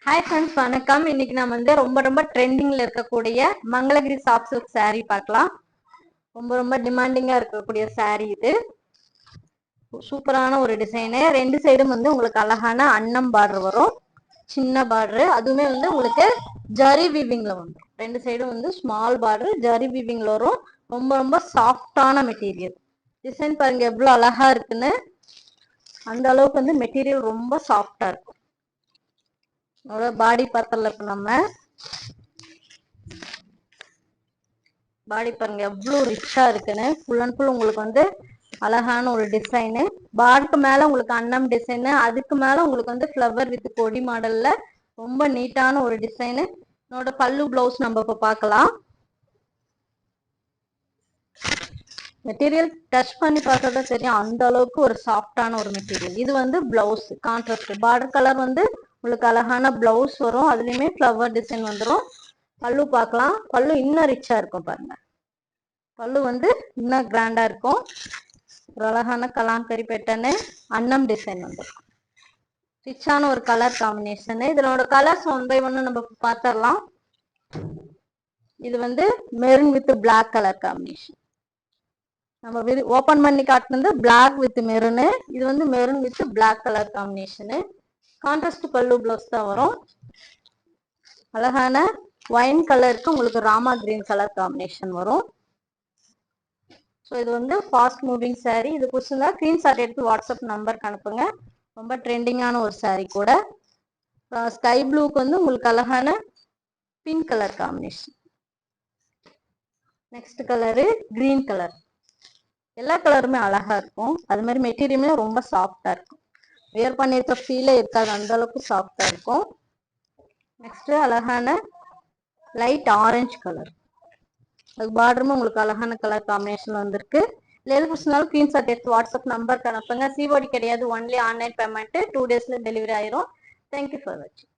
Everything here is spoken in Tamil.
ஹாய் ஃப்ரெண்ட்ஸ், வணக்கம். இன்னைக்கு நம்ம ரொம்ப ட்ரெண்டிங்ல இருக்கக்கூடிய மங்களகிரி சாஃப்ட் சில்க் saree பார்க்கலாம். ரொம்ப டிமாண்டிங்கா இருக்கக்கூடிய saree இது. சூப்பரான ஒரு டிசைனு. ரெண்டு சைடும் உங்களுக்கு அழகான அன்னம் பார்டர் வரும், சின்ன பார்டர். அதுவுமே உங்களுக்கு ஜரி வீவிங்ல வரும். ரெண்டு சைடும் ஸ்மால் பார்டர் ஜரி வீவிங்ல வரும். ரொம்ப சாஃப்டான மெட்டீரியல். டிசைன் பாருங்க எவ்வளவு அழகா இருக்குன்னு. அந்த அளவுக்கு மெட்டீரியல் ரொம்ப சாஃப்டா இருக்கும். பாடி பார்த்தல இப்ப நம்ம பாடி பாருங்க எவ்வளவு ரிச்சா இருக்குன்னு. ஃபுல் அண்ட் ஃபுல் உங்களுக்கு அழகான ஒரு டிசைனு. பார்டருக்கு மேல உங்களுக்கு அன்னம் டிசைனு, அதுக்கு மேல உங்களுக்கு ஃப்ளவர் வித் கொடி மாடல்ல ரொம்ப நீட்டான ஒரு டிசைனு. என்னோட பல்லு பிளவுஸ் நம்ம இப்ப பார்க்கலாம். மெட்டீரியல் டச் பண்ணி பார்த்தா தெரியும், அந்த அளவுக்கு ஒரு சாஃப்டான ஒரு மெட்டீரியல். இது பிளவுஸ் கான்ட்ராஸ்ட் பார்டர் கலர் உங்களுக்கு அழகான பிளவுஸ் வரும். அதுலயுமே ஃப்ளவர் டிசைன் வந்துடும். பல்லு பார்க்கலாம். பல்லு இன்னும் ரிச்சா இருக்கும் பாருங்க. பல்லு இன்னும் கிராண்டா இருக்கும். ஒரு அழகான கலாங்கரி பேட்டர்னு அன்னம் டிசைன் வந்துடும். ரிச்சான ஒரு கலர் காம்பினேஷன். இதனோட கலர்ஸ் 1 by 1 நம்ம பார்த்துடலாம். இது maroon with black colour combination. நம்ம ஓபன் பண்ணி காட்டுனது பிளாக் வித் மெரூனு. இது maroon with black colour combination. Contrast pallu blouse தான் வரும். அழகான ஒயின் கலருக்கு உங்களுக்கு ராமா கிரீன் கலர் காம்பினேஷன் வரும். ஸோ இது ஃபாஸ்ட் மூவிங் saree. இது பிடிச்சிருந்தா ஸ்கிரீன்ஷாட் எடுத்து வாட்ஸ்அப் நம்பருக்கு அனுப்புங்க. ரொம்ப ட்ரெண்டிங்கான ஒரு saree கூட. ஸ்கை ப்ளூக்கு உங்களுக்கு அழகான pink colour combination. Next colour green colour. எல்லா கலருமே அழகா இருக்கும். அது மாதிரி மெட்டீரியலுமே ரொம்ப சாஃப்டா இருக்கும். வேர் பண்ணியிருக்க ஃபீலே இருக்காது, அந்த அளவுக்கு சாஃப்டா இருக்கும். நெக்ஸ்ட் அழகான லைட் ஆரஞ்சு கலர். அது பார்டருமே உங்களுக்கு அழகான கலர் காம்பினேஷன் வந்திருக்கு. இல்லை எது பிடிச்சிருந்தாலும் ஸ்கிரீன்ஷாட் எடுத்து வாட்ஸ்அப் நம்பருக்கு அனுப்புங்க. சிஓடி கிடையாது, ஒன்லி ஆன்லைன் பேமெண்ட். 2 daysல டெலிவரி ஆயிரும். தேங்க்யூ ஃபார் வாட்சிங்.